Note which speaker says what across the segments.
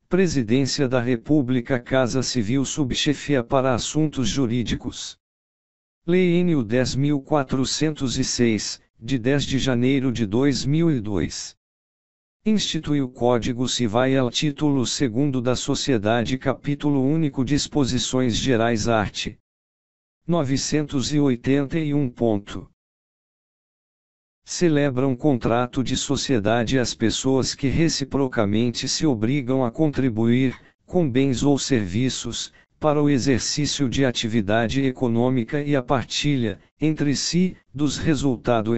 Speaker 1: Presidência da República, Casa Civil, Subchefia para Assuntos Jurídicos. Lei nº 10.406, de 10 de janeiro de 2002. Institui o Código Civil, título 2º da Sociedade, capítulo único, Disposições Gerais, art. 981. Celebram contrato de sociedade as pessoas que reciprocamente se obrigam a contribuir, com bens ou serviços, para o exercício de atividade econômica e a partilha, entre si, dos resultados.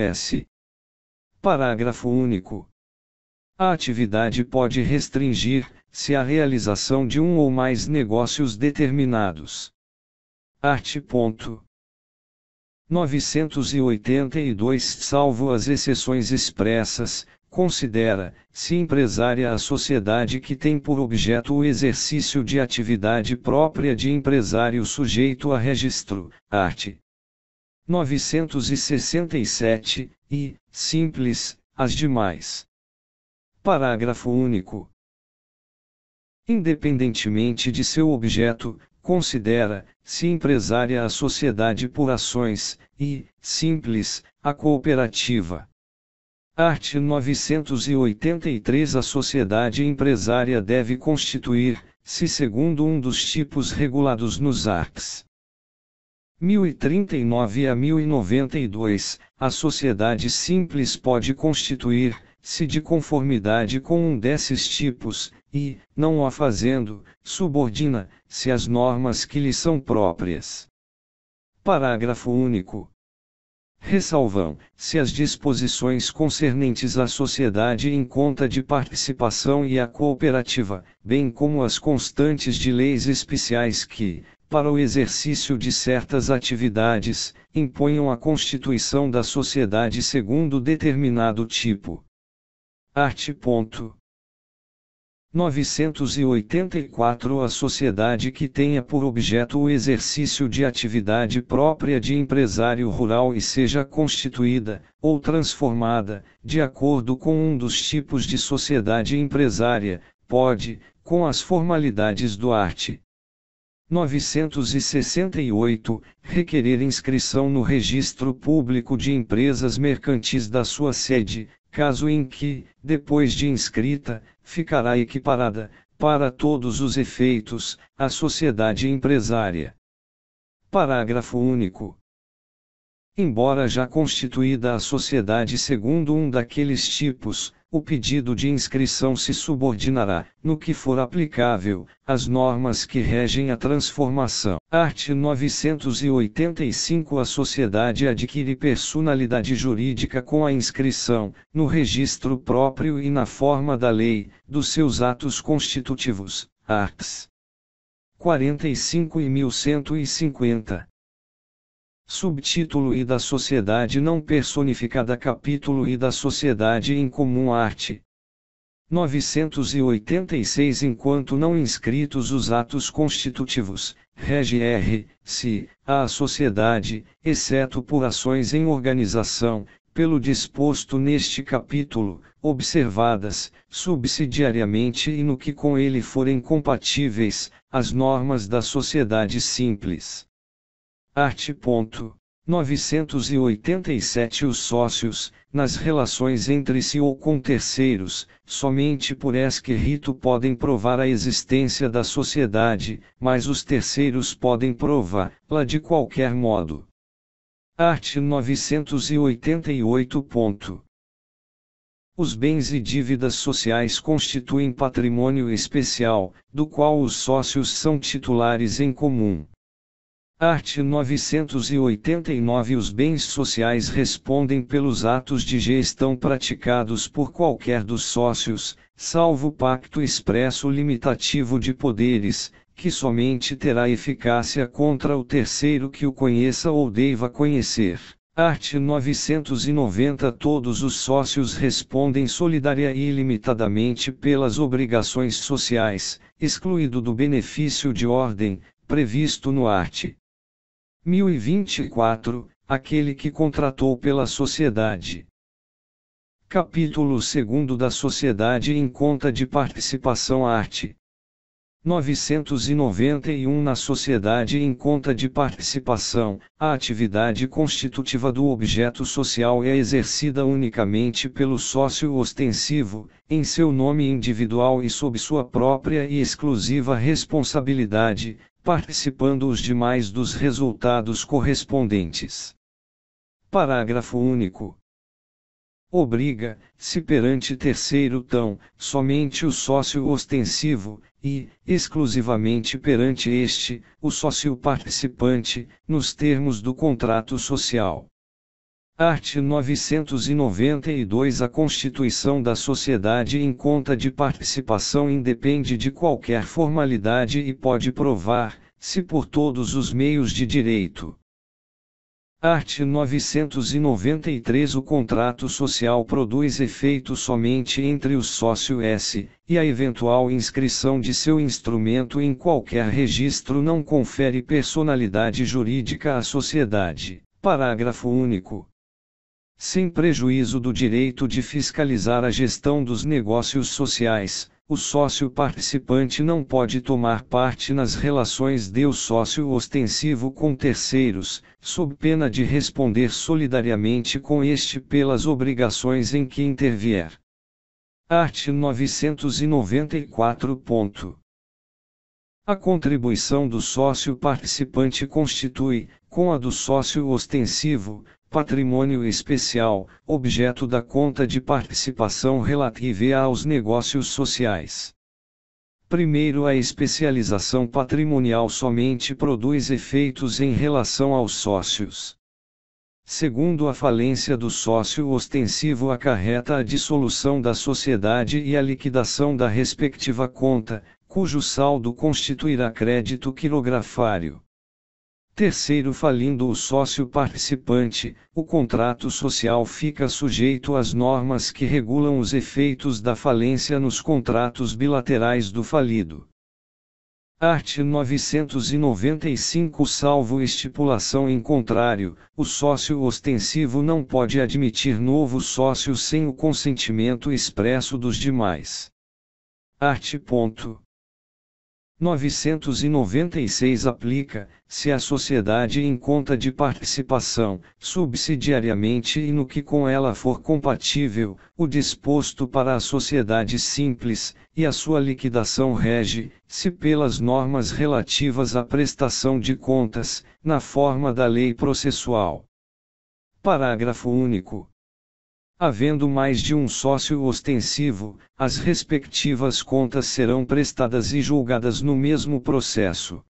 Speaker 1: Parágrafo único. A atividade pode restringir-se à realização de um ou mais negócios determinados. Art. 982. Salvo as exceções expressas, considera-se empresária a sociedade que tem por objeto o exercício de atividade própria de empresário sujeito a registro. Art. 967, e, simples, as demais. Parágrafo único. Independentemente de seu objeto, considera-se empresária a sociedade por ações, e, simples, a cooperativa. Art. 983. A sociedade empresária deve constituir-se segundo um dos tipos regulados nos arts. 1039 a 1092, a sociedade simples pode constituir-se de conformidade com um desses tipos, e, não o fazendo, subordina-se às normas que lhe são próprias. Parágrafo único. Ressalvam-se as disposições concernentes à sociedade em conta de participação e à cooperativa, bem como as constantes de leis especiais que, para o exercício de certas atividades, imponham a constituição da sociedade segundo determinado tipo. Art. 984. A sociedade que tenha por objeto o exercício de atividade própria de empresário rural e seja constituída, ou transformada, de acordo com um dos tipos de sociedade empresária, pode, com as formalidades do art. 968, requerer inscrição no Registro Público de Empresas Mercantis da sua sede, caso em que, depois de inscrita, ficará equiparada, para todos os efeitos, à sociedade empresária. Parágrafo único. Embora já constituída a sociedade segundo um daqueles tipos, o pedido de inscrição se subordinará, no que for aplicável, às normas que regem a transformação. Art. 985. A sociedade adquire personalidade jurídica com a inscrição, no registro próprio e na forma da lei, dos seus atos constitutivos, arts. 45 e 1150. Subtítulo: e da sociedade não personificada. Capítulo: e da sociedade em comum. Art. 986. Enquanto não inscritos os atos constitutivos, rege-se a sociedade, exceto por ações em organização, pelo disposto neste capítulo, observadas, subsidiariamente e no que com ele forem compatíveis, as normas da sociedade simples. Art. 987. Os sócios, nas relações entre si ou com terceiros, somente por escrito podem provar a existência da sociedade, mas os terceiros podem prová-la de qualquer modo. Art. 988. Os bens e dívidas sociais constituem patrimônio especial, do qual os sócios são titulares em comum. Art. 989. Os bens sociais respondem pelos atos de gestão praticados por qualquer dos sócios, salvo pacto expresso limitativo de poderes, que somente terá eficácia contra o terceiro que o conheça ou deva conhecer. Art. 990. Todos os sócios respondem solidária e ilimitadamente pelas obrigações sociais, excluído do benefício de ordem, previsto no art. 1024, aquele que contratou pela sociedade. Capítulo 2 da Sociedade em conta de participação. Art. 991 Na sociedade em conta de participação, a atividade constitutiva do objeto social é exercida unicamente pelo sócio ostensivo, em seu nome individual e sob sua própria e exclusiva responsabilidade, participando os demais dos resultados correspondentes. Parágrafo único. Obriga, se perante terceiro tão, somente o sócio ostensivo, e, exclusivamente perante este, o sócio participante, nos termos do contrato social. Art. 992 A constituição da sociedade em conta de participação independe de qualquer formalidade e pode provar, se por todos os meios de direito. Art. 993 O contrato social produz efeito somente entre os sócios, e a eventual inscrição de seu instrumento em qualquer registro não confere personalidade jurídica à sociedade. Parágrafo único. Sem prejuízo do direito de fiscalizar a gestão dos negócios sociais, o sócio participante não pode tomar parte nas relações do sócio ostensivo com terceiros, sob pena de responder solidariamente com este pelas obrigações em que intervier. Art. 994. A contribuição do sócio participante constitui, com a do sócio ostensivo, patrimônio especial, objeto da conta de participação relativa aos negócios sociais. Primeiro, a especialização patrimonial somente produz efeitos em relação aos sócios. Segundo, a falência do sócio ostensivo acarreta a dissolução da sociedade e a liquidação da respectiva conta, cujo saldo constituirá crédito quirografário. Terceiro, falindo o sócio participante, o contrato social fica sujeito às normas que regulam os efeitos da falência nos contratos bilaterais do falido. Art. 995 Salvo estipulação em contrário, o sócio ostensivo não pode admitir novo sócio sem o consentimento expresso dos demais. Art. 996 Aplica, se a sociedade em conta de participação, subsidiariamente e no que com ela for compatível, o disposto para a sociedade simples, e a sua liquidação rege, se pelas normas relativas à prestação de contas, na forma da lei processual. Parágrafo único. Havendo mais de um sócio ostensivo, as respectivas contas serão prestadas e julgadas no mesmo processo.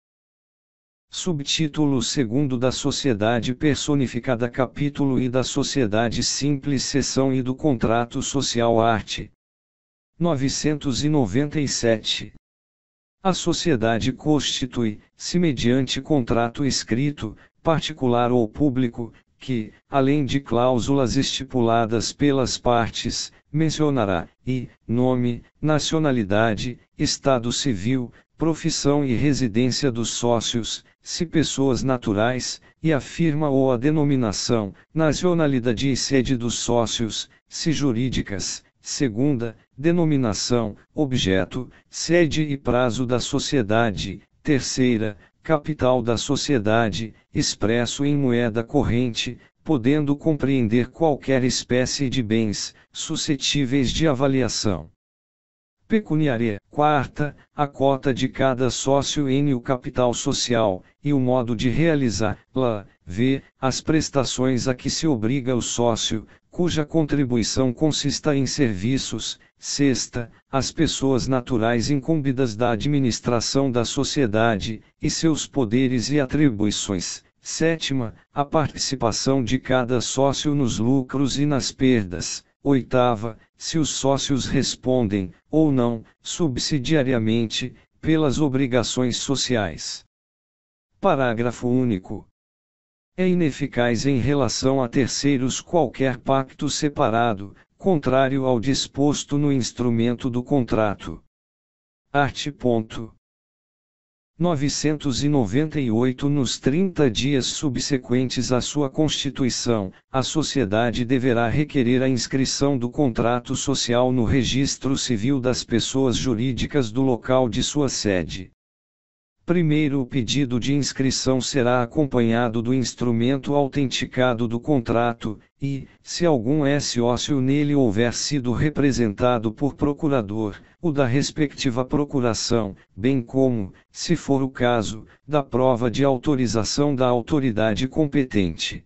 Speaker 1: Subtítulo 2 da Sociedade Personificada Capítulo I da Sociedade Simples Seção I do Contrato Social Art. 997. A sociedade constitui-se mediante contrato escrito, particular ou público, que, além de cláusulas estipuladas pelas partes, mencionará, nome, nacionalidade, estado civil, profissão e residência dos sócios, se pessoas naturais, e a firma ou a denominação, nacionalidade e sede dos sócios, se jurídicas, segunda, denominação, objeto, sede e prazo da sociedade, terceira, capital da sociedade, expresso em moeda corrente, podendo compreender qualquer espécie de bens, suscetíveis de avaliação pecuniária. Quarta, a cota de cada sócio em o capital social, e o modo de realizá-la. V. As prestações a que se obriga o sócio, cuja contribuição consista em serviços. Sexta, as pessoas naturais incumbidas da administração da sociedade, e seus poderes e atribuições. Sétima, a participação de cada sócio nos lucros e nas perdas. Oitava, se os sócios respondem, ou não, subsidiariamente, pelas obrigações sociais. Parágrafo único. É ineficaz em relação a terceiros qualquer pacto separado, contrário ao disposto no instrumento do contrato. Art. 998 Nos 30 dias subsequentes à sua constituição, a sociedade deverá requerer a inscrição do contrato social no Registro Civil das Pessoas Jurídicas do local de sua sede. Primeiro, o pedido de inscrição será acompanhado do instrumento autenticado do contrato, e, se algum sócio nele houver sido representado por procurador, o da respectiva procuração, bem como, se for o caso, da prova de autorização da autoridade competente.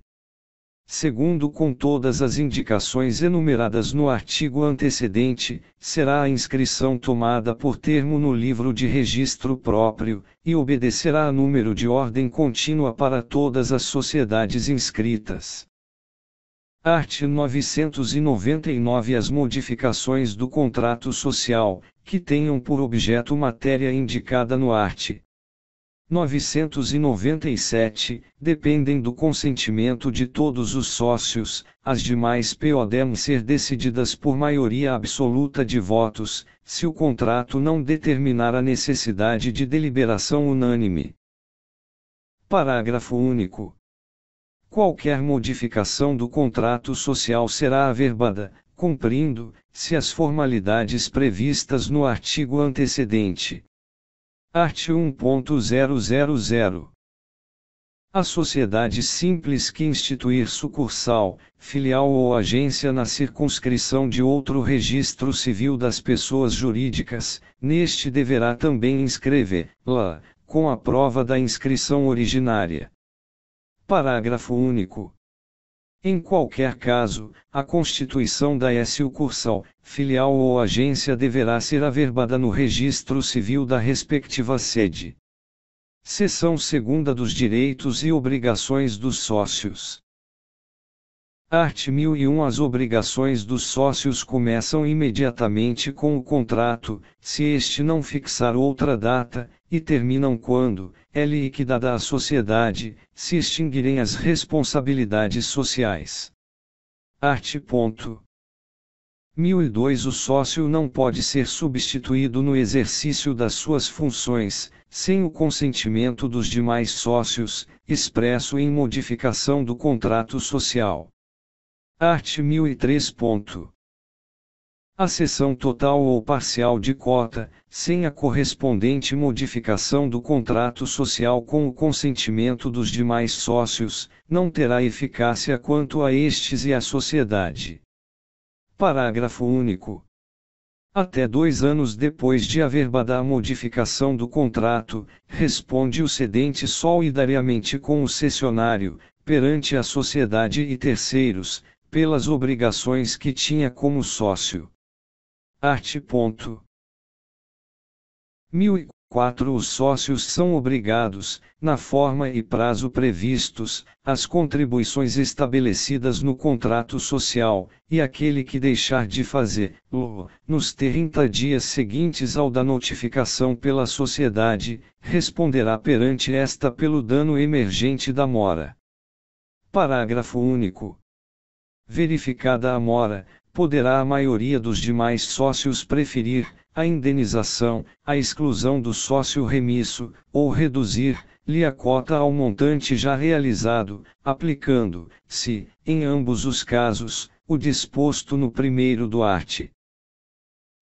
Speaker 1: Segundo, com todas as indicações enumeradas no artigo antecedente, será a inscrição tomada por termo no livro de registro próprio, e obedecerá a número de ordem contínua para todas as sociedades inscritas. Art. 999 As modificações do contrato social, que tenham por objeto matéria indicada no art. 997, dependem do consentimento de todos os sócios, as demais podem ser decididas por maioria absoluta de votos, se o contrato não determinar a necessidade de deliberação unânime. Parágrafo único. Qualquer modificação do contrato social será averbada, cumprindo-se as formalidades previstas no artigo antecedente. Art. 1.000. A sociedade simples que instituir sucursal, filial ou agência na circunscrição de outro registro civil das pessoas jurídicas, neste deverá também inscrever-la, com a prova da inscrição originária. Parágrafo único. Em qualquer caso, a constituição da sucursal, filial ou agência deverá ser averbada no registro civil da respectiva sede. Seção 2ª dos direitos e obrigações dos sócios. Art. 1001 As obrigações dos sócios começam imediatamente com o contrato, se este não fixar outra data, e terminam quando é liquidada a sociedade, se extinguirem as responsabilidades sociais. Art. 1002 O sócio não pode ser substituído no exercício das suas funções, sem o consentimento dos demais sócios, expresso em modificação do contrato social. Art. 1003. A cessão total ou parcial de cota, sem a correspondente modificação do contrato social com o consentimento dos demais sócios, não terá eficácia quanto a estes e à sociedade. Parágrafo único. Até 2 anos depois de averbada a modificação do contrato, responde o cedente solidariamente com o cessionário, perante a sociedade e terceiros, pelas obrigações que tinha como sócio. Art. 1004 Os sócios são obrigados, na forma e prazo previstos, às contribuições estabelecidas no contrato social, e aquele que deixar de fazê-lo, nos 30 dias seguintes ao da notificação pela sociedade, responderá perante esta pelo dano emergente da mora. Parágrafo único. Verificada a mora, poderá a maioria dos demais sócios preferir a indenização, a exclusão do sócio remisso, ou reduzir-lhe a cota ao montante já realizado, aplicando-se, em ambos os casos, o disposto no primeiro do art.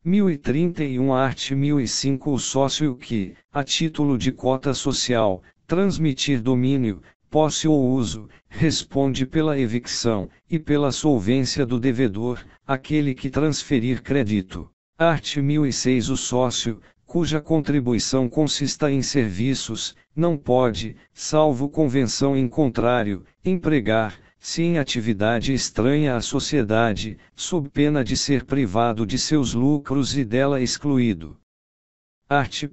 Speaker 1: 1031 art. 1005 O sócio que, a título de cota social, transmitir domínio, posse ou uso, responde pela evicção, e pela solvência do devedor, aquele que transferir crédito. Art. 1006 O sócio, cuja contribuição consista em serviços, não pode, salvo convenção em contrário, empregar-se em atividade estranha à sociedade, sob pena de ser privado de seus lucros e dela excluído. Art.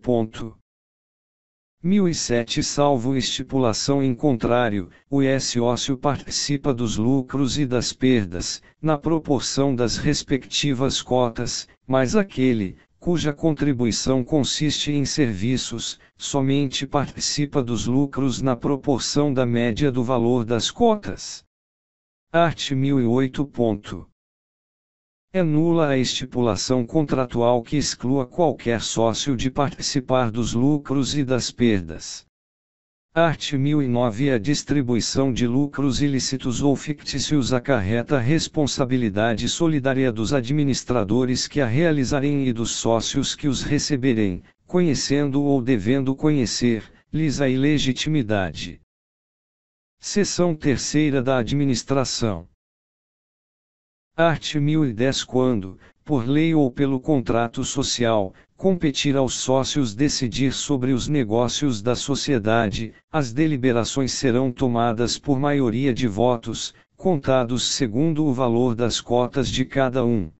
Speaker 1: 1007 Salvo estipulação em contrário, o sócio participa dos lucros e das perdas, na proporção das respectivas cotas, mas aquele, cuja contribuição consiste em serviços, somente participa dos lucros na proporção da média do valor das cotas. Art. 1008. É nula a estipulação contratual que exclua qualquer sócio de participar dos lucros e das perdas. Art. 1009. A distribuição de lucros ilícitos ou fictícios acarreta responsabilidade solidária dos administradores que a realizarem e dos sócios que os receberem, conhecendo ou devendo conhecer, lhes a ilegitimidade. Seção 3ª da Administração. Art. 1010. Quando, por lei ou pelo contrato social, competir aos sócios decidir sobre os negócios da sociedade, as deliberações serão tomadas por maioria de votos, contados segundo o valor das cotas de cada um.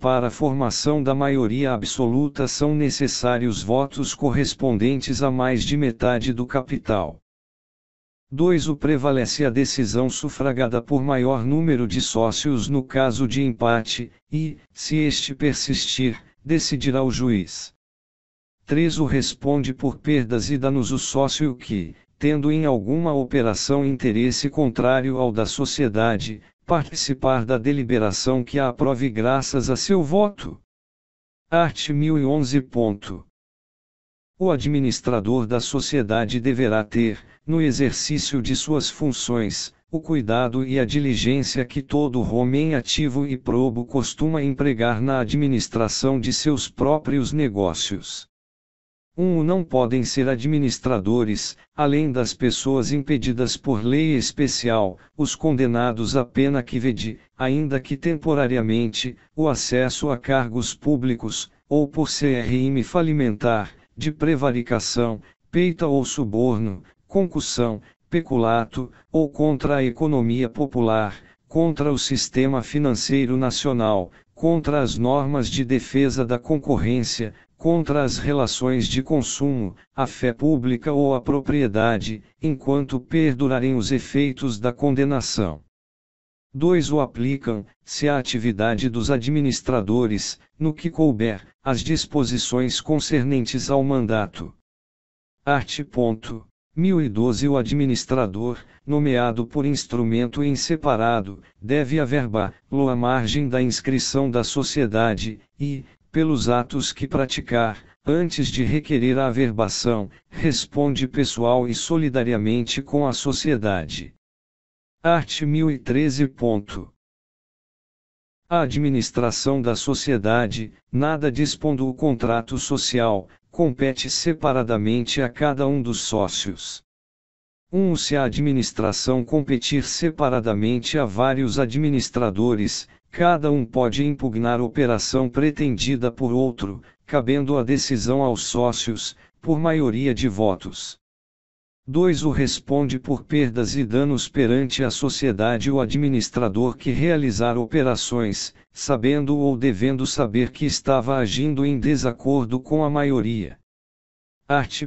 Speaker 1: Para a formação da maioria absoluta são necessários votos correspondentes a mais de metade do capital. 2. Prevalece a decisão sufragada por maior número de sócios no caso de empate, e, se este persistir, decidirá o juiz. 3. Responde por perdas e danos o sócio que, tendo em alguma operação interesse contrário ao da sociedade, participar da deliberação que a aprove graças a seu voto. Art. 1011. O administrador da sociedade deverá ter, no exercício de suas funções, o cuidado e a diligência que todo homem ativo e probo costuma empregar na administração de seus próprios negócios. Não podem ser administradores, além das pessoas impedidas por lei especial, os condenados à pena que vede, ainda que temporariamente, o acesso a cargos públicos, ou por crime falimentar, de prevaricação, peita ou suborno, concussão, peculato, ou contra a economia popular, contra o sistema financeiro nacional, contra as normas de defesa da concorrência, contra as relações de consumo, a fé pública ou a propriedade, enquanto perdurarem os efeitos da condenação. 2. Aplicam, se a atividade dos administradores, no que couber, as disposições concernentes ao mandato. Art. 1012. O administrador, nomeado por instrumento em separado, deve averbá-lo à margem da inscrição da sociedade, e, pelos atos que praticar, antes de requerer a averbação, responde pessoal e solidariamente com a sociedade. Art. 1013. A administração da sociedade, nada dispondo o contrato social, compete separadamente a cada um dos sócios. Se a administração competir separadamente a vários administradores, cada um pode impugnar operação pretendida por outro, cabendo a decisão aos sócios, por maioria de votos. 2. Responde por perdas e danos perante a sociedade o administrador que realizar operações, sabendo ou devendo saber que estava agindo em desacordo com a maioria. Art.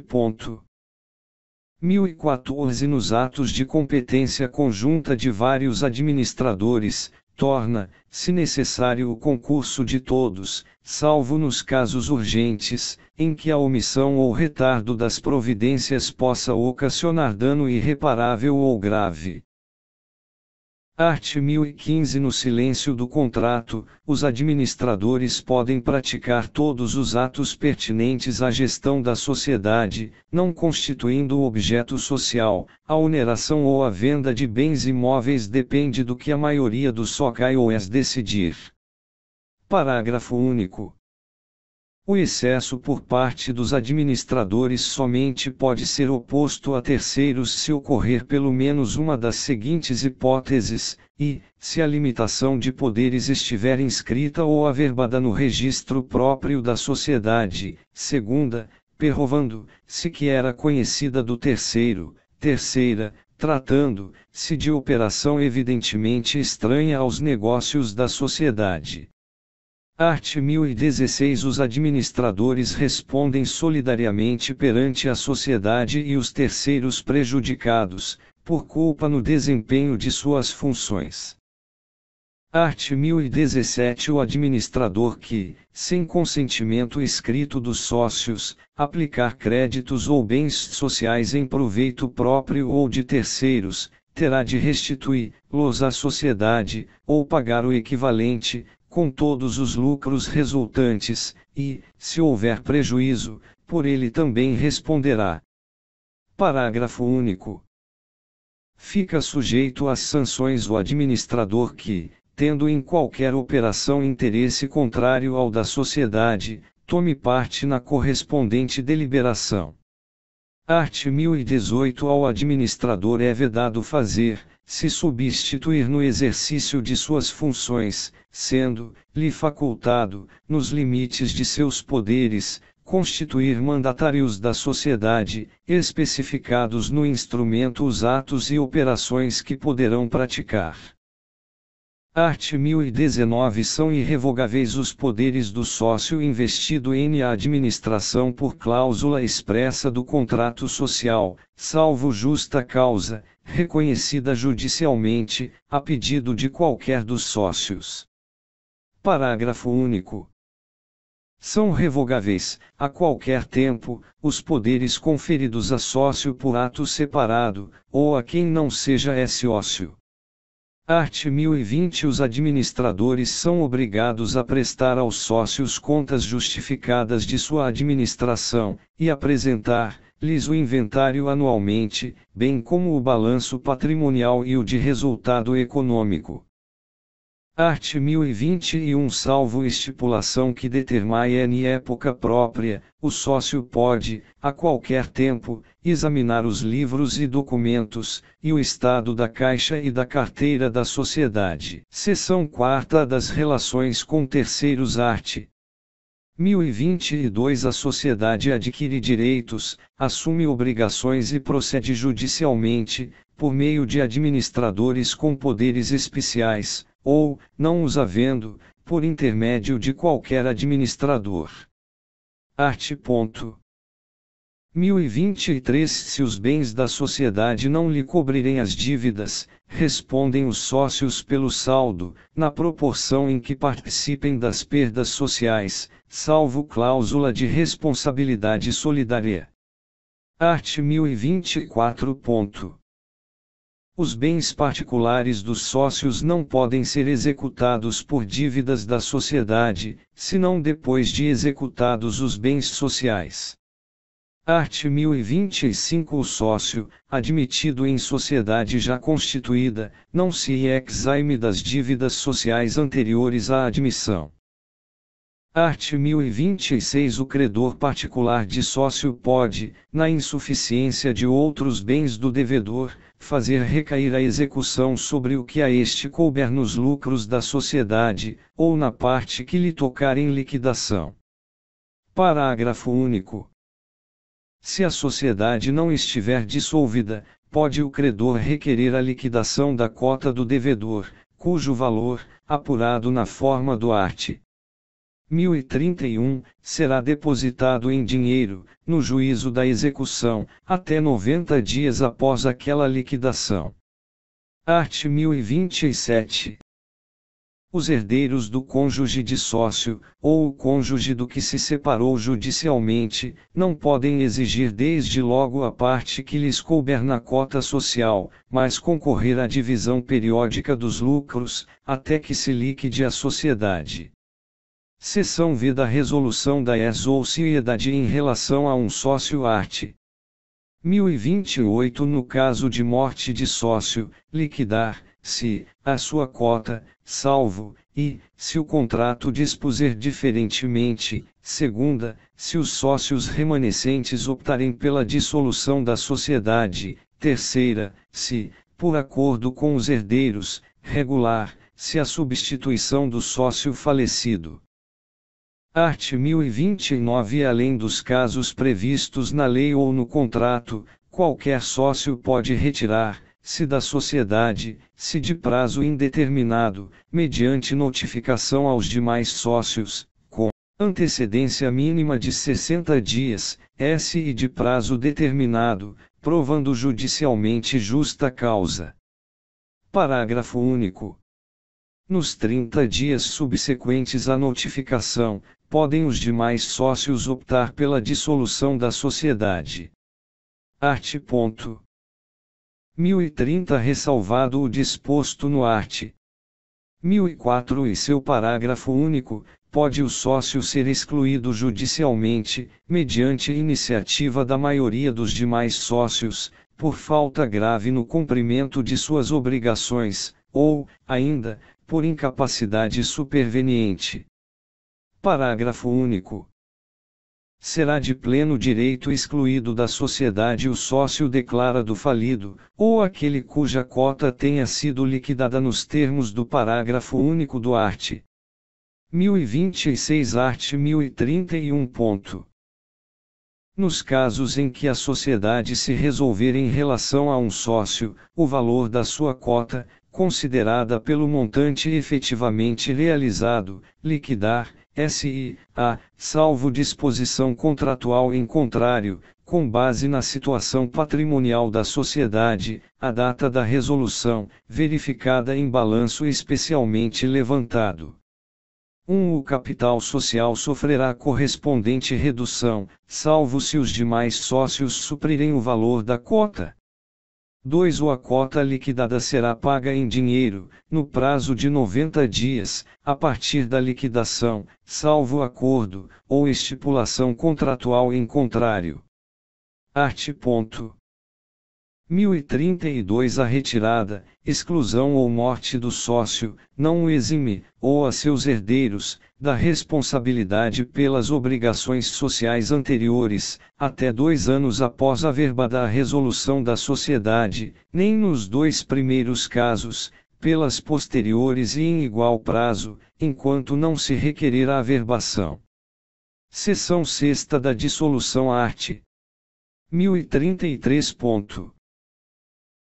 Speaker 1: 1014. Nos atos de competência conjunta de vários administradores, torna, se necessário, o concurso de todos, salvo nos casos urgentes, em que a omissão ou retardo das providências possa ocasionar dano irreparável ou grave. Art. 1015. No silêncio do contrato, os administradores podem praticar todos os atos pertinentes à gestão da sociedade, não constituindo objeto social. A oneração ou a venda de bens imóveis depende do que a maioria dos sócios decidir. Parágrafo único. O excesso por parte dos administradores somente pode ser oposto a terceiros se ocorrer pelo menos uma das seguintes hipóteses, e, se a limitação de poderes estiver inscrita ou averbada no registro próprio da sociedade; segunda, provando, se que era conhecida do terceiro; terceira, tratando-se de operação evidentemente estranha aos negócios da sociedade. Art. 1016. Os administradores respondem solidariamente perante a sociedade e os terceiros prejudicados, por culpa no desempenho de suas funções. Art. 1017. O administrador que, sem consentimento escrito dos sócios, aplicar créditos ou bens sociais em proveito próprio ou de terceiros, terá de restituí-los à sociedade, ou pagar o equivalente, com todos os lucros resultantes, e, se houver prejuízo, por ele também responderá. Parágrafo único. Fica sujeito às sanções o administrador que, tendo em qualquer operação interesse contrário ao da sociedade, tome parte na correspondente deliberação. Art. 1018. Ao administrador é vedado fazer, se substituir no exercício de suas funções, sendo-lhe facultado, nos limites de seus poderes, constituir mandatários da sociedade, especificados no instrumento os atos e operações que poderão praticar. Art. 1019. São irrevogáveis os poderes do sócio investido em a administração por cláusula expressa do contrato social, salvo justa causa, reconhecida judicialmente, a pedido de qualquer dos sócios. Parágrafo único. São revogáveis, a qualquer tempo, os poderes conferidos a sócio por ato separado, ou a quem não seja sócio. Art. 1020. Os administradores são obrigados a prestar aos sócios contas justificadas de sua administração, e apresentar-lhes o inventário anualmente, bem como o balanço patrimonial e o de resultado econômico. Art. 1021. Salvo estipulação que determine em época própria, o sócio pode, a qualquer tempo, examinar os livros e documentos, e o estado da caixa e da carteira da sociedade. Seção 4ª das relações com terceiros. Art. 1022. A sociedade adquire direitos, assume obrigações e procede judicialmente, por meio de administradores com poderes especiais, ou, não os havendo, por intermédio de qualquer administrador. Art. 1023. Se os bens da sociedade não lhe cobrirem as dívidas, respondem os sócios pelo saldo, na proporção em que participem das perdas sociais, salvo cláusula de responsabilidade solidária. Art. 1024. Os bens particulares dos sócios não podem ser executados por dívidas da sociedade, senão depois de executados os bens sociais. Art. 1025. O sócio, admitido em sociedade já constituída, não se exime das dívidas sociais anteriores à admissão. Art. 1026. O credor particular de sócio pode, na insuficiência de outros bens do devedor, fazer recair a execução sobre o que a este couber nos lucros da sociedade, ou na parte que lhe tocar em liquidação. Parágrafo único. Se a sociedade não estiver dissolvida, pode o credor requerer a liquidação da cota do devedor, cujo valor, apurado na forma do art. 1031, será depositado em dinheiro, no juízo da execução, até 90 dias após aquela liquidação. Art. 1027. Os herdeiros do cônjuge de sócio, ou o cônjuge do que se separou judicialmente, não podem exigir desde logo a parte que lhes couber na cota social, mas concorrer à divisão periódica dos lucros, até que se liquide a sociedade. Seção V da Resolução da Sociedade em relação a um sócio. Art. 1028. No caso de morte de sócio, liquidar-se a sua cota, salvo, e, se o contrato dispuser diferentemente, segunda, se os sócios remanescentes optarem pela dissolução da sociedade, terceira, se, por acordo com os herdeiros, regular-se a substituição do sócio falecido. Art. 1029. Além dos casos previstos na lei ou no contrato, qualquer sócio pode retirar-se da sociedade, se de prazo indeterminado, mediante notificação aos demais sócios, com antecedência mínima de 60 dias, e de prazo determinado, provando judicialmente justa causa. Parágrafo único. Nos 30 dias subsequentes à notificação, podem os demais sócios optar pela dissolução da sociedade. Art. 1030. Ressalvado o disposto no art. 1004 e seu parágrafo único, pode o sócio ser excluído judicialmente, mediante iniciativa da maioria dos demais sócios, por falta grave no cumprimento de suas obrigações, ou, ainda, por incapacidade superveniente. Parágrafo único. Será de pleno direito excluído da sociedade o sócio declarado falido, ou aquele cuja cota tenha sido liquidada nos termos do parágrafo único do art. 1026 art. 1031. Nos casos em que a sociedade se resolver em relação a um sócio, o valor da sua cota, considerada pelo montante efetivamente realizado, liquidar, S.I.A., salvo disposição contratual em contrário, com base na situação patrimonial da sociedade, a data da resolução, verificada em balanço especialmente levantado. O capital social sofrerá correspondente redução, salvo se os demais sócios suprirem o valor da cota. 2. A cota liquidada será paga em dinheiro, no prazo de 90 dias, a partir da liquidação, salvo acordo, ou estipulação contratual em contrário. Art. 1032 A retirada, exclusão ou morte do sócio, não o exime, ou a seus herdeiros, da responsabilidade pelas obrigações sociais anteriores, até 2 anos após a verbada a resolução da sociedade, nem nos 2 primeiros casos, pelas posteriores e em igual prazo, enquanto não se requerer a averbação. Seção 6ª da dissolução art. 1033.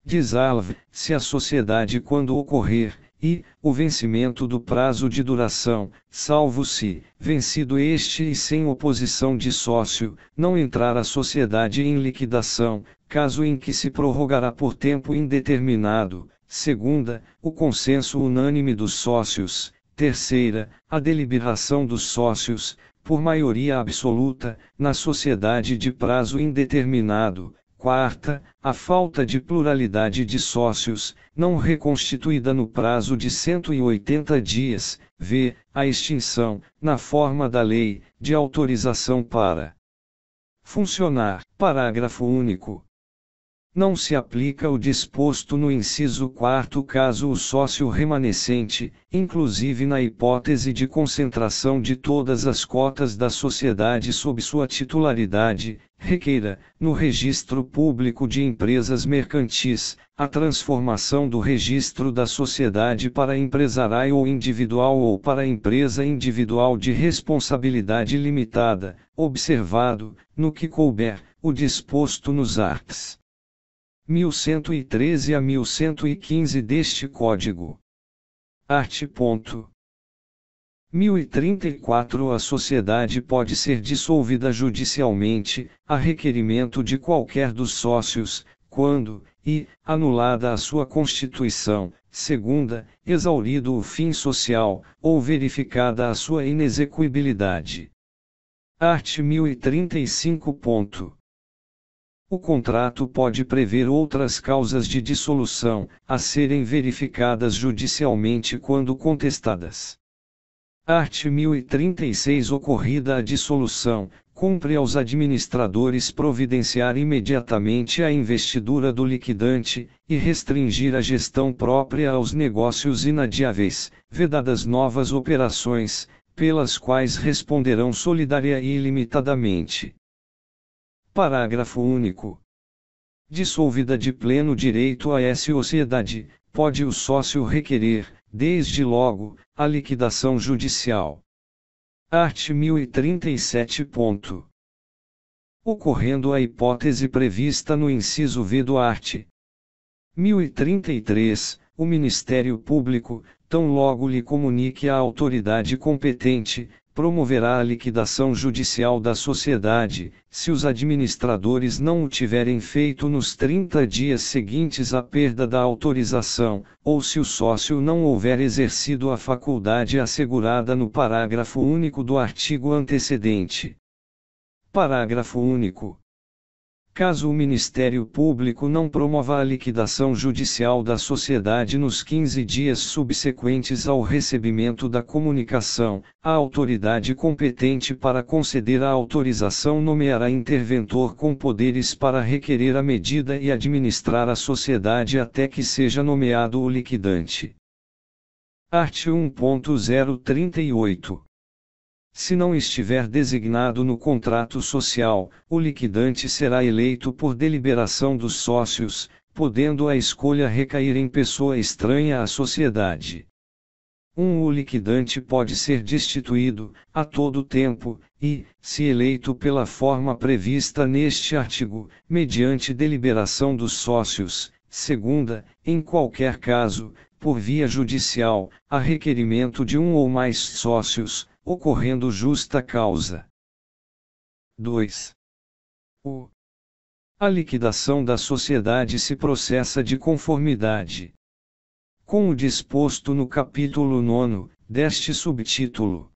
Speaker 1: Dissolve, se a sociedade quando ocorrer, e, o vencimento do prazo de duração, salvo se, vencido este e sem oposição de sócio, não entrar a sociedade em liquidação, caso em que se prorrogará por tempo indeterminado. Segunda, o consenso unânime dos sócios. Terceira, a deliberação dos sócios, por maioria absoluta, na sociedade de prazo indeterminado. Quarta, a falta de pluralidade de sócios, não reconstituída no prazo de 180 dias, v. a extinção, na forma da lei, de autorização para funcionar. Parágrafo único. Não se aplica o disposto no inciso 4º caso o sócio remanescente, inclusive na hipótese de concentração de todas as cotas da sociedade sob sua titularidade, requeira, no registro público de empresas mercantis, a transformação do registro da sociedade para empresarial ou individual ou para empresa individual de responsabilidade limitada, observado, no que couber, o disposto nos arts. 1113 a 1115 deste Código. Art. 1034 A sociedade pode ser dissolvida judicialmente, a requerimento de qualquer dos sócios, quando, e, anulada a sua constituição, segunda, exaurido o fim social, ou verificada a sua inexecuibilidade. Art. 1035. O contrato pode prever outras causas de dissolução, a serem verificadas judicialmente quando contestadas. Art. 1036 Ocorrida a dissolução, cumpre aos administradores providenciar imediatamente a investidura do liquidante, e restringir a gestão própria aos negócios inadiáveis, vedadas novas operações, pelas quais responderão solidária e ilimitadamente. Parágrafo único. Dissolvida de pleno direito a essa sociedade, pode o sócio requerer, desde logo, a liquidação judicial. Art. 1037. Ocorrendo a hipótese prevista no inciso V do art. 1033, o Ministério Público, tão logo lhe comunique à autoridade competente, promoverá a liquidação judicial da sociedade, se os administradores não o tiverem feito nos 30 dias seguintes à perda da autorização, ou se o sócio não houver exercido a faculdade assegurada no parágrafo único do artigo antecedente. Parágrafo único. caso o Ministério Público não promova a liquidação judicial da sociedade nos 15 dias subsequentes ao recebimento da comunicação, a autoridade competente para conceder a autorização nomeará interventor com poderes para requerer a medida e administrar a sociedade até que seja nomeado o liquidante. Art. 1.038. Se não estiver designado no contrato social, o liquidante será eleito por deliberação dos sócios, podendo a escolha recair em pessoa estranha à sociedade. O liquidante pode ser destituído, a todo tempo, e, se eleito pela forma prevista neste artigo, mediante deliberação dos sócios, segunda, em qualquer caso, por via judicial, a requerimento de um ou mais sócios, ocorrendo justa causa. 2. A liquidação da sociedade se processa de conformidade com o disposto no capítulo 9, deste subtítulo.